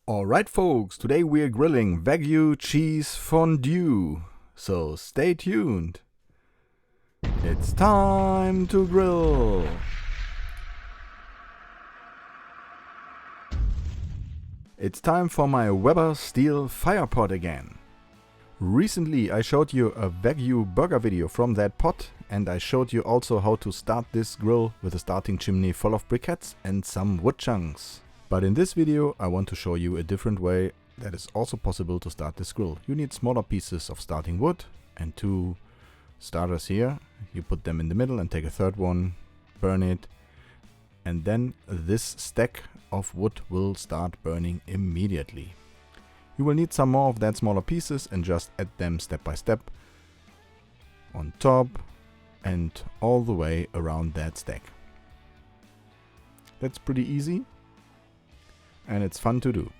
Alright folks, today we're grilling Wagyu cheese fondue, so stay tuned. It's time to grill. It's time for my Weber steel fire pot again. Recently I showed you a Wagyu burger video from that pot, and I showed you also how to start this grill with a starting chimney full of briquettes and some wood chunks. But in this video I want to show you a different way that is also possible to start this grill. You need smaller pieces of starting wood and two starters here. You put them in the middle and take a third one, burn it, and then this stack of wood will start burning immediately. You will need some more of that smaller pieces and just add them step by step on top and all the way around that stack. That's pretty easy. And it's fun to do.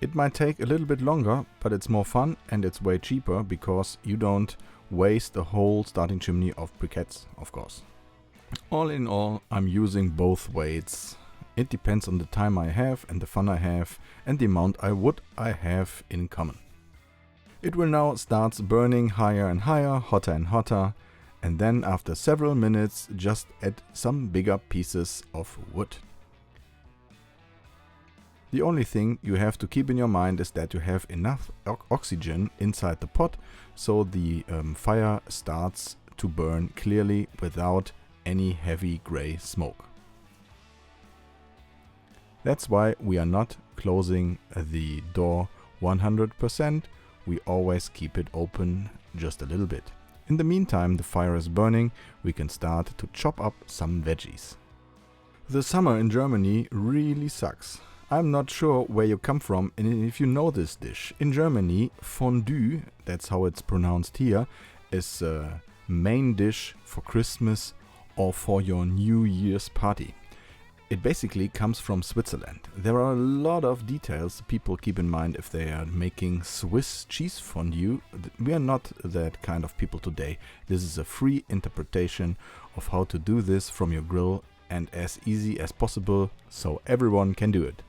It might take a little bit longer, but it's more fun and it's way cheaper because you don't waste a whole starting chimney of briquettes, of course. All in all, I'm using both weights. It depends on the time I have and the fun I have and the amount of wood I have in common. It will now start burning higher and higher, hotter and hotter, and then after several minutes just add some bigger pieces of wood. The only thing you have to keep in your mind is that you have enough oxygen inside the pot so the fire starts to burn clearly without any heavy gray smoke. That's why we are not closing the door 100%, we always keep it open just a little bit. In the meantime the fire is burning, we can start to chop up some veggies. The summer in Germany really sucks. I'm not sure where you come from and if you know this dish. In Germany, fondue, that's how it's pronounced here, is a main dish for Christmas or for your New Year's party. It basically comes from Switzerland. There are a lot of details people keep in mind if they are making Swiss cheese fondue. We are not that kind of people today. This is a free interpretation of how to do this from your grill and as easy as possible so everyone can do it.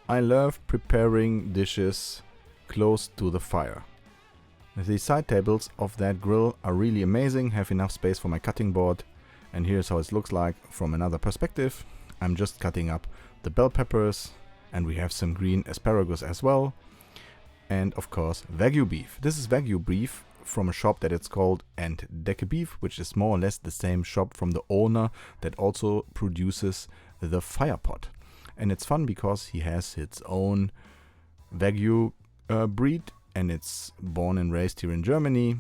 I love preparing dishes close to the fire. The side tables of that grill are really amazing, have enough space for my cutting board, and here's how it looks like from another perspective. I'm just cutting up the bell peppers and we have some green asparagus as well, and of course Wagyu beef. This is Wagyu beef from a shop that it's called Entdecke Beef, which is more or less the same shop from the owner that also produces the fire pot. And it's fun because he has his own Wagyu breed and it's born and raised here in Germany.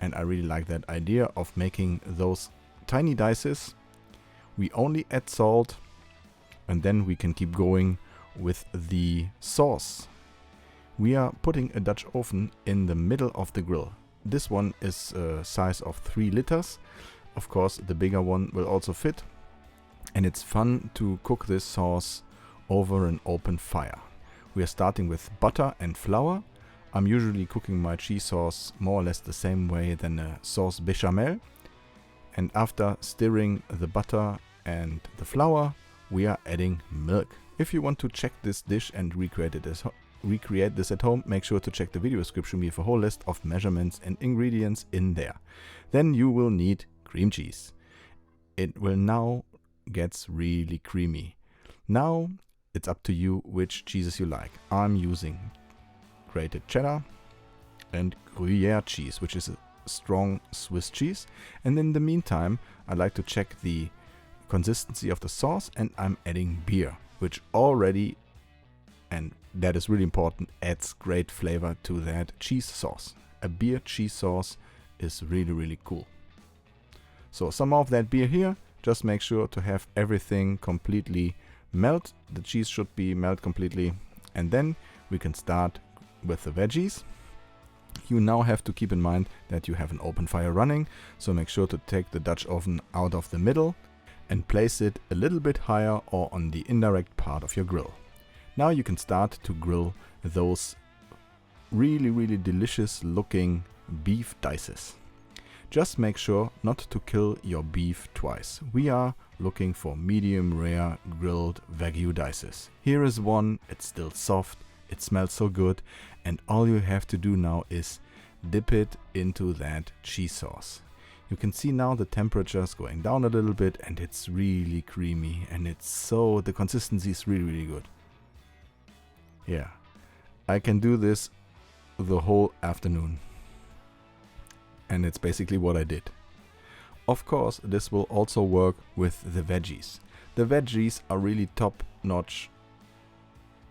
And I really like that idea of making those tiny dices. We only add salt and then we can keep going with the sauce. We are putting a Dutch oven in the middle of the grill. This one is a size of 3 liters. Of course, the bigger one will also fit. And it's fun to cook this sauce over an open fire. We are starting with butter and flour. I'm usually cooking my cheese sauce more or less the same way than a sauce bechamel. And after stirring the butter and the flour, we are adding milk. If you want to check this dish and recreate this at home, make sure to check the video description. We have a whole list of measurements and ingredients in there. Then you will need cream cheese. It will now gets really creamy. Now it's up to you which cheeses you like. I'm using grated cheddar and Gruyere cheese, which is a strong Swiss cheese. And in the meantime, I like to check the consistency of the sauce, and I'm adding beer, which already, and that is really important, adds great flavor to that cheese sauce. A beer cheese sauce is really cool. So some of that beer here. Just make sure to have everything completely melt. The cheese should be melt completely. And then we can start with the veggies. You now have to keep in mind that you have an open fire running. So make sure to take the Dutch oven out of the middle and place it a little bit higher or on the indirect part of your grill. Now you can start to grill those really delicious looking beef dices. Just make sure not to kill your beef twice. We are looking for medium rare grilled Wagyu dices. Here is one, it's still soft, it smells so good, and all you have to do now is dip it into that cheese sauce. You can see now the temperature is going down a little bit and it's really creamy, and the consistency is really good. Yeah, I can do this the whole afternoon. And it's basically what I did. Of course, this will also work with the veggies. The veggies are really top-notch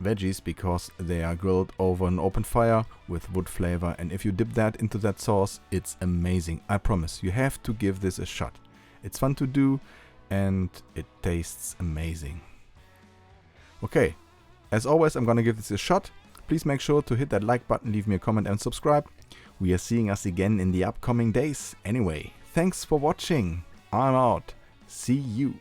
veggies because they are grilled over an open fire with wood flavor, and if you dip that into that sauce, it's amazing. I promise, you have to give this a shot. It's fun to do and it tastes amazing. Okay, as always, I'm gonna give this a shot. Please make sure to hit that like button, leave me a comment and subscribe. We are seeing us again in the upcoming days. Anyway, thanks for watching. I'm out. See you.